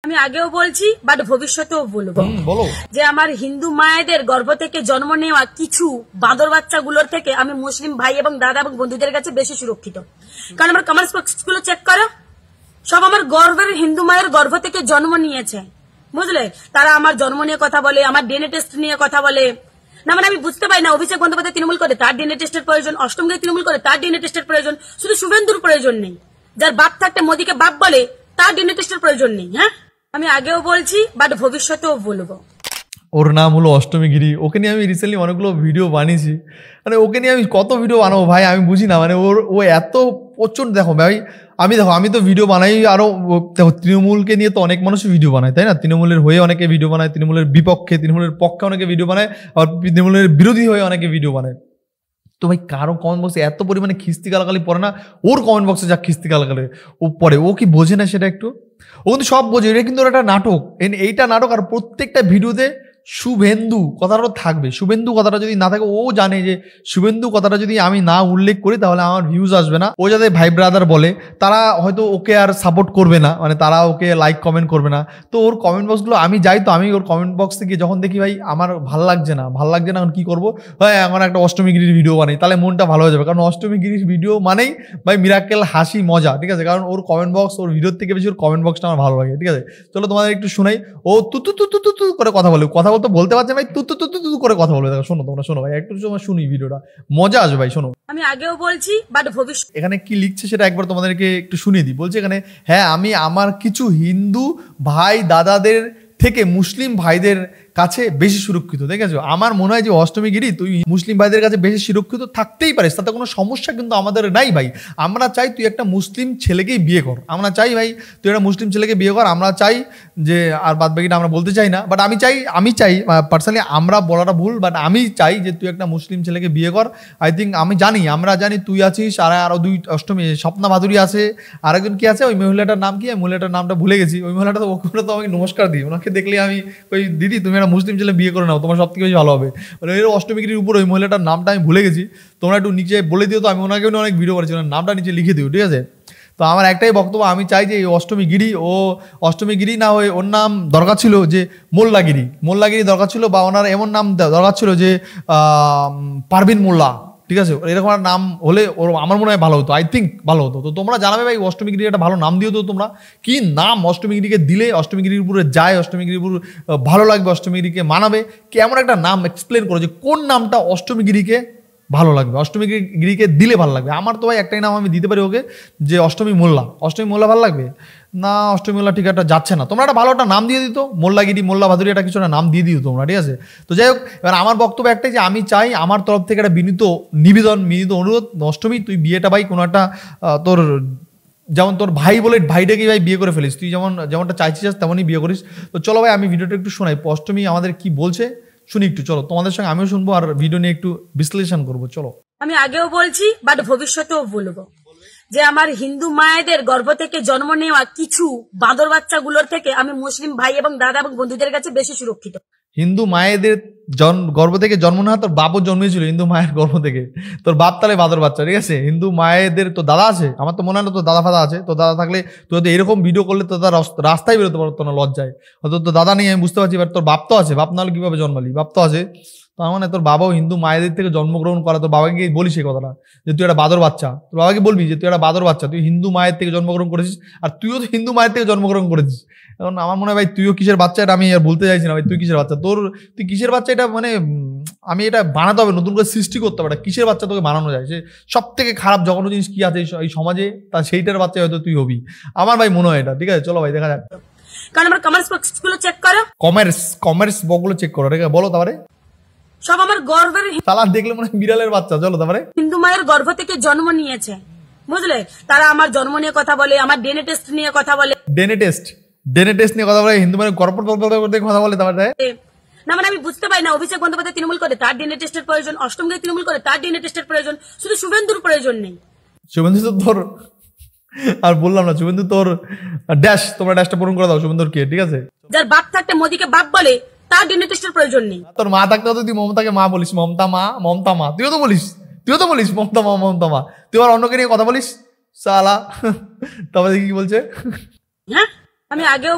আমি আগেও বলছি বাট ভবিষ্যতেও বলবো যে আমার হিন্দু মায়েদের গর্ভ থেকে জন্ম নেওয়া কিছু বাঁদর বাচ্চাগুলোর থেকে আমি মুসলিম ভাই এবং দাদা এবং বন্ধুদের কাছে বেশি সুরক্ষিত। কারণ আমার কমেন্টস বক্স গুলো চেক করো, সব আমার গর্ভের হিন্দু মায়ের গর্ভ থেকে জন্ম নিয়েছে, বুঝলে? তারা আমার জন্ম নিয়ে কথা বলে, আমার ডিএনএ টেস্ট নিয়ে কথা বলে। না মানে আমি বুঝতে পারি না, অভিষেক বন্দ্যোপাধ্যায় তৃণমূল করে তার ডিএনএ টেস্টের প্রয়োজন, অষ্টমীকে তৃণমূল করে তার ডিএনএ টেস্টের প্রয়োজন, শুধু শুভেন্দুর প্রয়োজন নেই। যার বাপ থাকতে মোদীকে বাপ বলে তার ডিএনএ টেস্টের প্রয়োজন নেই। হ্যাঁ, আমি আগেও বলছি বাট ভবিষ্যতেও বলবো। ওর নাম হলো অষ্টমী গিরি। ওকে নিয়ে আমি রিসেন্টলি অনেকগুলো ভিডিও বানিয়েছি। মানে ওকে নিয়ে আমি কত ভিডিও বানাবো ভাই, আমি বুঝি না। মানে ও এত প্রচন্ড, দেখো ভাই, আমি তো ভিডিও বানাই আরো। দেখো, তৃণমূলকে নিয়ে তো অনেক মানুষ ভিডিও বানায়, তাই না? তৃণমূলের হয়ে অনেকে ভিডিও বানায়, তৃণমূলের বিপক্ষে, তৃণমূলের পক্ষে অনেকে ভিডিও বানায়, আর তৃণমূলের বিরোধী হয়ে অনেকে ভিডিও বানায়। তো ভাই, কারো কমেন্ট বক্সে এত পরিমাণে খিস্তি গালাগালি পড়ে না? ওর কমেন্ট বক্সে যা খিস্তি গালাগালি ও পড়ে, ও কি বোঝে না সেটা একটু? ও কিন্তু সব বোঝে, এটা কিন্তু একটা নাটক। এইটা নাটক। আর প্রত্যেকটা ভিডিওতে শুভেন্দু কথাটা থাকবে। শুভেন্দু কথাটা যদি না থাকে, ও জানে যে শুভেন্দু কথাটা যদি আমি না উল্লেখ করি তাহলে আমার ভিউজ আসবে না। ও যাতে ভাই ব্রাদার বলে, তারা হয়তো ওকে আর সাপোর্ট করবে না, মানে তারা ওকে লাইক কমেন্ট করবে না। তো ওর কমেন্ট বক্সগুলো আমি যাই, তো আমি ওর কমেন্ট বক্স থেকে যখন দেখি ভাই আমার ভাল লাগছে না, এখন কি করবো? ভাই এখন একটা অষ্টমী গিরির ভিডিও বানাই, তাহলে মনটা ভালো হয়ে যাবে। কারণ অষ্টমী গিরির ভিডিও মানেই ভাই মিরাক্কেল, হাসি, মজা, ঠিক আছে? কারণ ওর কমেন্ট বক্স, ওর ভিডিওর থেকে বেশি ওর কমেন্ট বক্সটা আমার ভালো লাগে, ঠিক আছে? চলো তোমাদের একটু শোনাই। ও তু তু তু তু তু করে কথা বলে, বলতে পারছে ভাই, তু তু তু তু করে কথা বলবে। দেখো, শোনো, তোমরা শোনো ভাই, একটু সময় শুনি, ভিডিওটা মজা আসবে ভাই, শোনো। আমি আগেও বলছি বাট ভবিষ্যৎ, এখানে কি লিখছে সেটা একবার তোমাদেরকে একটু শুনিয়ে দিই। বলছে এখানে, হ্যাঁ, আমি আমার কিছু হিন্দু ভাই দাদাদের থেকে মুসলিম ভাইদের কাছে বেশি সুরক্ষিত। দেখেছো, আমার মনে হয় যে অষ্টমী গিরি তুই মুসলিম ভাইদের কাছে বেশি সুরক্ষিত থাকতেই পারিস, তাতে কোনো সমস্যা কিন্তু আমাদের নাই ভাই। আমরা চাই তুই একটা মুসলিম ছেলেকেই বিয়ে কর। আমরা চাই ভাই তুই একটা মুসলিম ছেলেকে বিয়ে কর। আমরা চাই যে, আর বাদ বাকিটা আমরা বলতে চাই না, বাট আমি চাই পার্সোনালি, আমরা বলাটা ভুল, বাট আমি চাই যে তুই একটা মুসলিম ছেলেকে বিয়ে কর। আই থিঙ্ক আমরা জানি তুই আছিস, আর আরো দুই অষ্টমী স্বপ্না ভাদুরী আছে, আরেকজন কি আছে, ওই মহিলাটার নাম কি, মহিলাটার নামটা ভুলে গেছি। ওই মহিলাটা তো, ওখানে তো আমাকে নমস্কার দিই, ওনাকে দেখলে আমি ওই দিদি তুমি একটা মুসলিম ছেলে বিয়ে করে নাও, তোমার সব থেকে বেশি ভালো হবে। মানে ওই অষ্টমীগিরির উপর ওই মহিলাটার নামটা আমি ভুলে গেছি, তোমরা একটু নিচে বলে দিও। তো আমি ওনাকে অনেক ভিডিও করেছি, ওনার নামটা নিচে লিখে দিও, ঠিক আছে? তো আমার একটাই বক্তব্য, আমি চাই যে এই অষ্টমীগিরি না হয়ে ওর নাম দরকার ছিল যে মোল্লাগিরি দরকার ছিল, বা ওনার এমন নাম দরকার ছিল যে পারভিন মোল্লা, ঠিক আছে? এরকম একটা নাম হলে ওর আমার মনে হয় ভালো হতো, আই থিঙ্ক ভালো হতো। তো তোমরা জানাবে ভাই, অষ্টমীগিরির একটা ভালো নাম দিও তো তোমরা। কি নাম অষ্টমীগিরিকে দিলে অষ্টমীগিরির উপরে যায়, অষ্টমীগিরির উপর ভালো লাগবে, অষ্টমীগিরিকে মানাবে, কেমন একটা নাম এক্সপ্লেন করো যে কোন নামটা অষ্টমীগিরিকে ভালো লাগবে, অষ্টমীগিরিকে দিলে ভালো লাগবে। আমার তো ভাই একটাই নাম আমি দিতে পারি ওকে, যে অষ্টমী মোল্লা ভালো লাগবে না? অষ্টমী মোল্লা ঠিক একটা যাচ্ছে না, তোমরা একটা ভালো একটা নাম দিয়ে দিত, মোল্লাগিরি, মোল্লা ভাদুরী, একটা কিছু একটা নাম দিয়ে দিও তোমরা, ঠিক আছে? তো যাই হোক, এবার আমার বক্তব্য একটাই যে আমি চাই, আমার তরফ থেকে একটা বিনীত অনুরোধ, অষ্টমী তুই বিয়েটা ভাই কোনো একটা তোর, যেমন তোর ভাই বলে ভাইটাকে ভাই বিয়ে করে ফেলিস, তুই যেমনটা চাইছিস তেমনই বিয়ে করিস। তো চলো ভাই, আমি ভিডিওটা একটু শোনাই, অষ্টমী আমাদের কি বলছে শুনি একটু। চলো, তোমাদের সঙ্গে আমিও শুনবো আর ভিডিও নিয়ে একটু বিশ্লেষণ করবো। চলো। আমি আগেও বলছি বাট ভবিষ্যতেও বলবো যে আমার হিন্দু মায়েদের গর্ভ থেকে জন্ম নেওয়া কিছু বাঁদর বাচ্চাগুলোর থেকে আমি মুসলিম ভাই এবং দাদা এবং বন্ধুদের কাছে বেশি সুরক্ষিত। হিন্দু মায়েদের গর্ভ থেকে জন্ম না, তোর বাপও জন্মেছিল হিন্দু মায়ের গর্ভ থেকে, তোর বাপ তাহলে বাদর বাচ্চা, ঠিক আছে? হিন্দু মায়েদের তো দাদা আছে, আমার তো মনে হয় না তোর দাদা ফাদা আছে। তো দাদা থাকলে তুই হয়তো এরকম ভিডিও করলে তো তার রাস্তায় বেরোতে পারতো না লজ্জায়। হয়তো তোর দাদা নেই, আমি বুঝতে পারছি, এবার তোর বাপ তো আছে, বাপ নাহলে কিভাবে জন্মালি, বাপ তো আছে। তো আমার তোর বাবাও হিন্দু মায়েদের থেকে জন্মগ্রহণ করা, তোর বাবাকে বলিস এই কথাটা যে তুই একটা বাদর বাচ্চা, তোর বাবাকে বলবি যে তুই একটা বাদর বাচ্চা, তুই হিন্দু মায়ের থেকে জন্মগ্রহণ করেছিস, আর তুইও তো হিন্দু মায়ের থেকে জন্মগ্রহণ করেছিস। এখন আমার মনে হয় ভাই তুইও কিসের বাচ্চা, এটা আমি আর বলতে চাইছি না ভাই, তুই কিসের বাচ্চা, তুই কিসের বাচ্চা, এটা মানে আমি এটা বানাতে হবে, নতুন করে সৃষ্টি করতে হবে, কিসের বাচ্চা তোকে বানানো যায়। সে সব থেকে খারাপ জঘন্য জিনিস কি আছে এই সমাজে, তা সেইটার বাচ্চা হয়তো তুই হবি, আমার ভাই মনে হয় এটা, ঠিক আছে? চলো ভাই, দেখা যাক। কারণ আমার কমেন্টস বক্স গুলো চেক করো, কমার্স বকগুলো চেক করো, ঠিক আছে? বলো তারপরে। সব আমার গর্ভের সালা দেখলে মনে হয় বিড়ালের বাচ্চা। চলো তারপরে। হিন্দু মায়ের গর্ভ থেকে জন্ম নিয়েছে, বুঝলে? তারা আমার জন্ম নিয়ে কথা বলে, আমার ডিএনএ টেস্ট নিয়ে কথা বলে, ডিএনএ টেস্ট নিয়ে কথা বলে, হিন্দু মায়ের গর্ভ কথা বলে। তারপরে না মানে আমি বুঝতে পারি না, অভিষেক বন্দ্যোপাধ্যায় তৃণমূল করে তার ডিএনএ টেস্টের প্রয়োজন, অষ্টমীকে তৃণমূল করে তার ডিএনএ টেস্টের প্রয়োজন, শুধু শুভেন্দুর প্রয়োজন নেই। শুভেন্দু তো তোর, আর বললাম না, শুভেন্দু তোর ড্যাশ, তোমরা ড্যাশটা পূরণ করে দাও শুভেন্দুর কে, ঠিক আছে? যার বাপ থাকতে মোদীকে বাপ বলে তার ডিএনএ টেস্টের প্রয়োজন নেই। তোর মা থাকতে তুই মমতাকে মা বলিস, মমতা মা, তুইও তো বলিস মমতা মা, তুই আর অন্যকে নিয়ে কথা বলিস সালা। তারপরে কি বলছে? হ্যাঁ, আমি আগেও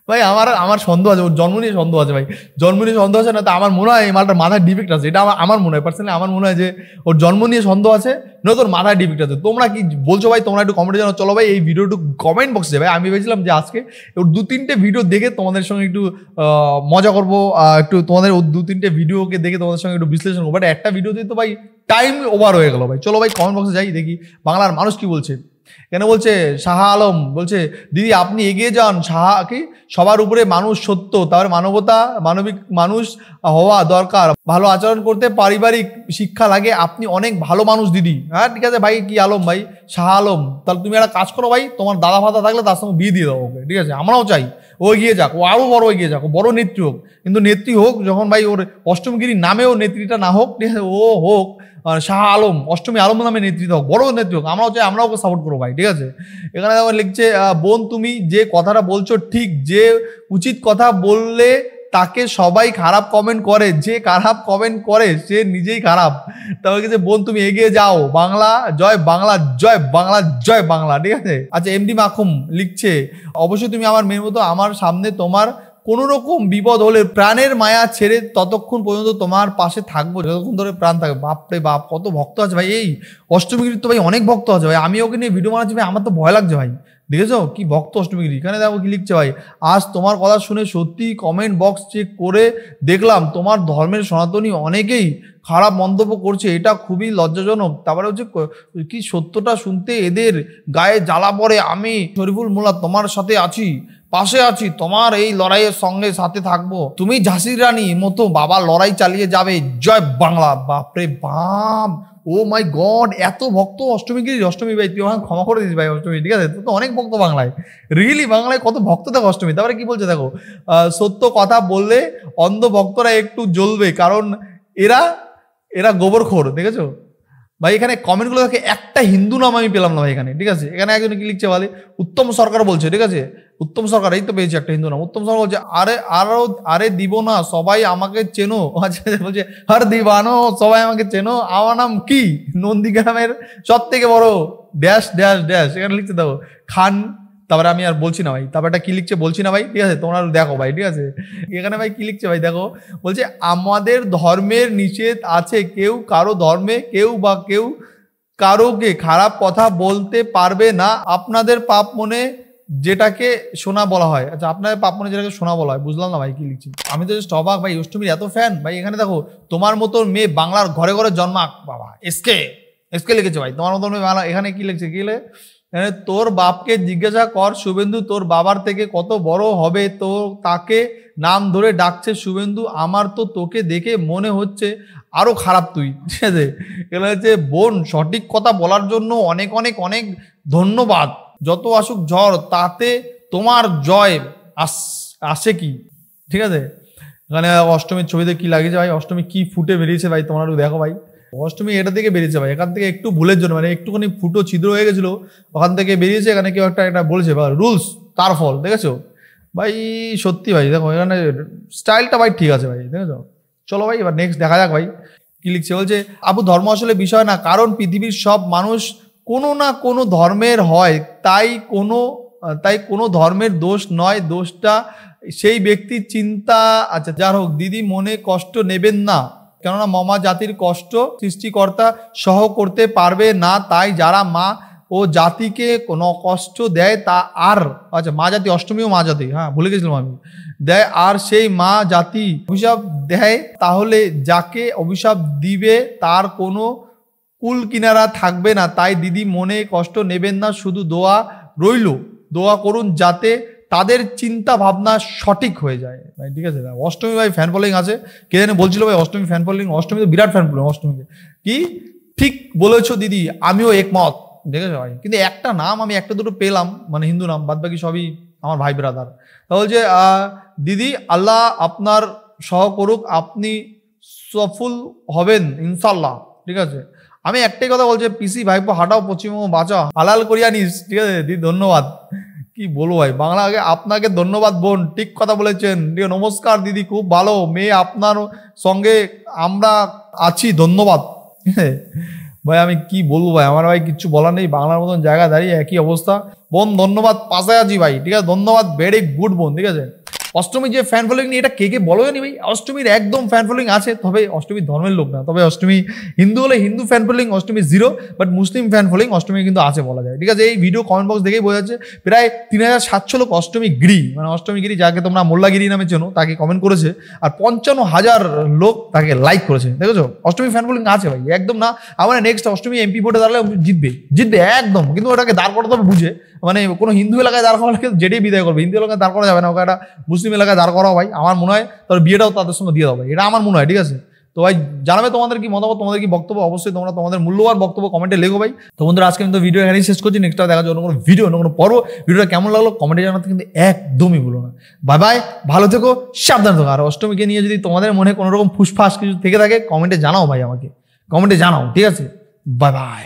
ভাই আমার আমার সন্দেহ আছে, ওর জন্ম নিয়ে সন্দেহ আছে ভাই, জন্ম নিয়ে সন্দেহ আছে না তো আমার মনে হয় এই মালটার মাথায় ডিফেক্ট আছে, এটা আমার মনে হয় পার্সোনালি, আমার মনে হয় যে ওর জন্ম নিয়ে সন্দেহ আছে, নয় তোর মাথায় ডিফেক্ট আছে। তোমরা কি বলছো ভাই? তোমরা একটু কমেন্টে জানাও। চলো ভাই এই ভিডিও একটু কমেন্ট বক্সে ভাই, আমি ভেবেছিলাম যে আজকে ওর 2-3টে ভিডিও দেখে তোমাদের সঙ্গে একটু মজা করবো, একটু তোমাদের ওর 2-3টে ভিডিওকে দেখে তোমাদের সঙ্গে একটু বিশ্লেষণ করবো, বাট একটা ভিডিও দিয়ে তো ভাই টাইম ওভার হয়ে গেল ভাই। চলো ভাই কমেন্ট বক্সে যাই, দেখি বাংলার মানুষ কি বলছে। কেন বলছে শাহ আলম বলছে, দিদি আপনি এগিয়ে যান, কি সবার উপরে মানুষ সত্য, তার মানবতা, মানবিক মানুষ হওয়া দরকার, ভালো আচরণ করতে পারিবারিক শিক্ষা লাগে, আপনি অনেক ভালো মানুষ দিদি। হ্যাঁ ঠিক আছে ভাই, কি আলম ভাই, শাহ আলম, তাহলে তুমি একটা কাজ করো ভাই, তোমার দাদা ফাদা থাকলে তার সঙ্গে বিয়ে দিয়ে দাও ওকে, ঠিক আছে? আমরাও চাই ও এগিয়ে যাক, ও আরো বড় এগিয়ে যাক, ও বড় নেত্রী হোক, কিন্তু নেত্রী হোক যখন ভাই ওর অষ্টমগিরির নামেও নেত্রীটা না হোক, ঠিক আছে? ও হোক শাহ আলম, অষ্টমী আলম নামে নেতৃত্ব হোক, বড় নেতৃত্ব হোক, আমরাও চাই, আমরাও ওকে সাপোর্ট করবো ভাই, ঠিক আছে? এখানে লিখছে বোন তুমি যে কথাটা বলছো ঠিক, যে উচিত কথা বললে তাকে সবাই খারাপ কমেন্ট করে, যে খারাপ কমেন্ট করে সে নিজেই খারাপ। তাহলে কি যে বোন তুমি এগিয়ে যাও, বাংলা জয় বাংলা, জয় বাংলা, জয় বাংলা, ঠিক আছে? আচ্ছা এমডি মাখুম লিখছে, অবশ্যই তুমি আমার মেয়ের মতো, আমার সামনে তোমার কোন রকম বিপদ হলে প্রাণের মায়া ছেড়ে ততক্ষণ পর্যন্ত তোমার পাশে থাকবো যতক্ষণ ধরে প্রাণ থাকবে। বাপরে বাপ, কত ভক্ত আছে ভাই এই অষ্টমীগিরির, তো ভাই অনেক ভক্ত আছে ভাই। আমি ওকে নিয়ে ভিডিও বানাচ্ছি ভাই, আমার তো ভয় লাগছে ভাই, দেখেছো কি ভক্ত অষ্টমীগিরি। এখানে দেখো কি লিখছে ভাই, আজ তোমার কথা শুনে সত্যি কমেন্ট বক্স চেক করে দেখলাম তোমার ধর্মের সনাতনী অনেকেই খারাপ মন্তব্য করছে, এটা খুবই লজ্জাজনক। তারপরে হচ্ছে কি সত্যটা শুনতে এদের গায়ে জ্বালা পড়ে। আমি শরীফুল মোল্লা তোমার সাথে আছি, পাশে আছি, তোমার এই লড়াইয়ের সঙ্গে সাথে থাকবো, তুমি ঝাঁসির রানী মতো বাবা লড়াই চালিয়ে যাবে, জয় বাংলা। বাপরে বাপ, ও মাই গড, এত ভক্ত অষ্টমীগিরি। অষ্টমী ভাই তুই আমাকে ক্ষমা করে দিস ভাই, অষ্টমী ঠিক আছে, তো অনেক ভক্ত বাংলায়, রিয়েলি বাংলায় কত ভক্ত দেখো অষ্টমী। তারপরে কি বলছে দেখো, সত্য কথা বললে অন্ধ ভক্তরা একটু জ্বলবে, কারণ এরা এরা গোবরখোর, দেখেছো ভাই? এখানে কমেন্টগুলো দেখে একটা হিন্দু নাম আমি পেলাম না ভাই এখানে, ঠিক আছে? এখানে একজন কি লিখছে বলে, উত্তম সরকার বলছে, ঠিক আছে? উত্তম সরকার, এই তো পেয়েছে একটা হিন্দু নাম, উত্তম সরকার বলছে, আরে দিব না, সবাই আমাকে চেনো। আচ্ছা বলছে আর দিবানো, সবাই আমাকে চেনো, আমার নাম কি নন্দীগ্রামের সব থেকে বড় ড্যাশ ড্যাশ ড্যাশ। এখানে লিখছে দেখো খান, তারপরে আমি আর বলছি না ভাই, তারপরে একটা কি লিখছে বলছি না ভাই, ঠিক আছে? তোমরা দেখো ভাই, ঠিক আছে? এখানে ভাই কি লিখছে ভাই দেখো, বলছে আমাদের ধর্মের নিষেধ আছে, কেউ কারো ধর্মে কেউ কারোকে খারাপ কথা বলতে পারবে না, আপনাদের পাপ মনে যেটাকে সোনা বলা হয়। আচ্ছা আপনাদের পাপ মনে যেটাকে সোনা বলা হয়, বুঝলাম না ভাই কি লিখছি। আমি তো জাস্ট অবাক ভাই, অষ্টমীর এত ফ্যান ভাই। এখানে দেখো তোমার মতো মেয়ে বাংলার ঘরে ঘরে জন্মাক, বাবা এসকে লিখেছে ভাই, তোমার মতো মেয়ে বাংলা। এখানে কি লিখছে, কি লিখে, তোর বাপকে জিজ্ঞাসা কর শুভেন্দু তোর বাবার থেকে কত বড় হবে, তো তাকে নাম ধরে ডাকছে শুভেন্দু, আমার তো তোকে দেখে মনে হচ্ছে আরো খারাপ তুই, ঠিক আছে? এগুলো হচ্ছে বোন, সঠিক কথা বলার জন্য অনেক অনেক অনেক ধন্যবাদ, যত আসুক ঝড় তাতে তোমার জয় আসে কি, ঠিক আছে? এখানে অষ্টমীর ছবিতে কি লাগিয়েছে ভাই, অষ্টমী কি ফুটে বেরিয়েছে ভাই, তোমরা দেখো ভাই, অষ্টমী এটা থেকে বেরিয়েছে ভাই, এখান থেকে একটু ভুলের জন্য মানে একটুখানি ফুটো ছিদ্র হয়ে গেছিল, ওখান থেকে বেরিয়েছে। এখানে কেউ একটা বলেছে বা রুলস তার ফল, দেখেছো ভাই? সত্যি ভাই দেখো এখানে স্টাইলটা ভাই ঠিক আছে ভাই, দেখেছো? চলো ভাই এবার নেক্সট দেখা যাক ভাই কি লিখছে। বলছে আপু ধর্ম আসলে বিষয় না, কারণ পৃথিবীর সব মানুষ কোনো না কোনো ধর্মের হয়, তাই কোনো ধর্মের দোষ নয়, দোষটা সেই ব্যক্তির চিন্তা। আচ্ছা যার হোক দিদি মনে কষ্ট নেবেন না, কেননা মমা জাতির কষ্ট সৃষ্টিকর্তা সহ করতে পারবে না, তাই যারা মা ও জাতিকে কোনো কষ্ট দেয় তা আর, আচ্ছা মা জাতি, অষ্টমীও মা জাতি, হ্যাঁ ভুলে গেছিলাম আমি, দেয় আর সেই মা জাতি অভিশাপ দেয়, তাহলে যাকে অভিশাপ দিবে তার কোনো কুল কিনারা থাকবে না। তাই দিদি মনে কষ্ট নেবেন না, শুধু দোয়া করুন যাতে তাদের চিন্তা ভাবনা সঠিক হয়ে যায় ভাই, ঠিক আছে? অষ্টমী ভাই ফ্যান ফলোয়িং আছে, কে জানে বলছিল ভাই অষ্টমী ফ্যান ফলোয়িং, অষ্টমী তো বিরাট ফ্যান ফলোয়িং অষ্টমীকে। কি ঠিক বলেছো দিদি, আমিও একমত, দেখেছো ভাই? কিন্তু একটা নাম আমি একটা দুটো পেলাম, মানে হিন্দু নাম, বাদ বাকি সবই আমার ভাই ব্রাদার। তা বলছে দিদি আল্লাহ আপনার সহ করুক, আপনি সফল হবেন ইনশাল্লাহ, ঠিক আছে? আমি একটাই কথা বলছি, পিসি ভাইপো হাঁটাও পশ্চিমবঙ্গ বাঁচাও, হালাল করিয়া নিস, ঠিক আছে দিদি? ধন্যবাদ, কি বলবো ভাই, বাংলা আগে আপনাকে ধন্যবাদ বোন, ঠিক কথা বলেছেন, ঠিক আছে? নমস্কার দিদি, খুব ভালো মেয়ে, আপনার সঙ্গে আমরা আছি, ধন্যবাদ। ভাই আমি কি বলবো ভাই, আমার ভাই কিচ্ছু বলার নেই, বাংলার মতন জায়গা দাঁড়িয়ে একই অবস্থা। বোন ধন্যবাদ, পাশে আছি ভাই, ঠিক আছে, ধন্যবাদ, ভেরি গুড বোন, ঠিক আছে। অষ্টমী যে ফ্যান ফলোয়িং নিয়ে এটা কে কে বলো জানি ভাই, অষ্টমীর একদম ফ্যান ফলোয়িং আছে, তবে অষ্টমীর ধর্মের লোক না, তবে অষ্টমী হিন্দু হলে Hindu fan following Ashtami 0, but Muslim fan following Ashtami কিন্তু আছে বলা যায়, ঠিক আছে। এই ভিডিও কমেন্ট বক্স দেখেই বোঝা যাচ্ছে প্রায় 3700 লোক অষ্টমী গিরি, মানে অষ্টমী গিরি যাকে তোমরা মোল্লাগিরি নামে চেনো তাকে কমেন্ট করেছে, আর 55,000 লোক তাকে লাইক করেছে, দেখেছো। অষ্টমী ফ্যান ফলোয়িং আছে ভাই একদম, না আমার নেক্সট অষ্টমী এমপি ভোটে দাঁড়ালে জিতবে একদম, কিন্তু ওটাকে দাঁড় করাতে হবে বুঝে, মানে কোনো হিন্দু এলাকায় দাঁড় করালে যেটাই বিদায় করবে, হিন্দু এলাকায় দাঁড় করা যাবে না, ওকে একটা মুসলিম এলাকায় দাঁড় করা ভাই আমার মনে হয়, তার বিয়েটাও তাদের সঙ্গে দিয়ে দেবো ভাই, এটা আমার মনে হয়, ঠিক আছে। তো ভাই জানাবে তোমাদের কি মতামত, তোমাদের কি বক্তব্য, অবশ্যই তোমরা তোমাদের মূল্যবান বক্তব্য কমেন্টে লেখো ভাই। তো বন্ধুরা আজকে কিন্তু ভিডিও এখানেই শেষ করছি, নেক্সট দেখা যাবে অন্য কোনো ভিডিও, অন্য কোনো পর্ব। ভিডিওটা কেমন লাগলো কমেন্টে জানাতে কিন্তু একদমই ভুলো না। বাই বাই, ভালো থেকো, সাবধান থেকো। আর অষ্টমীকে নিয়ে যদি তোমাদের মনে কোনো রকম ফুসফাস কিছু থেকে থাকে কমেন্টে জানাও ভাই, আমাকে কমেন্টে জানাও, ঠিক আছে। Bye bye.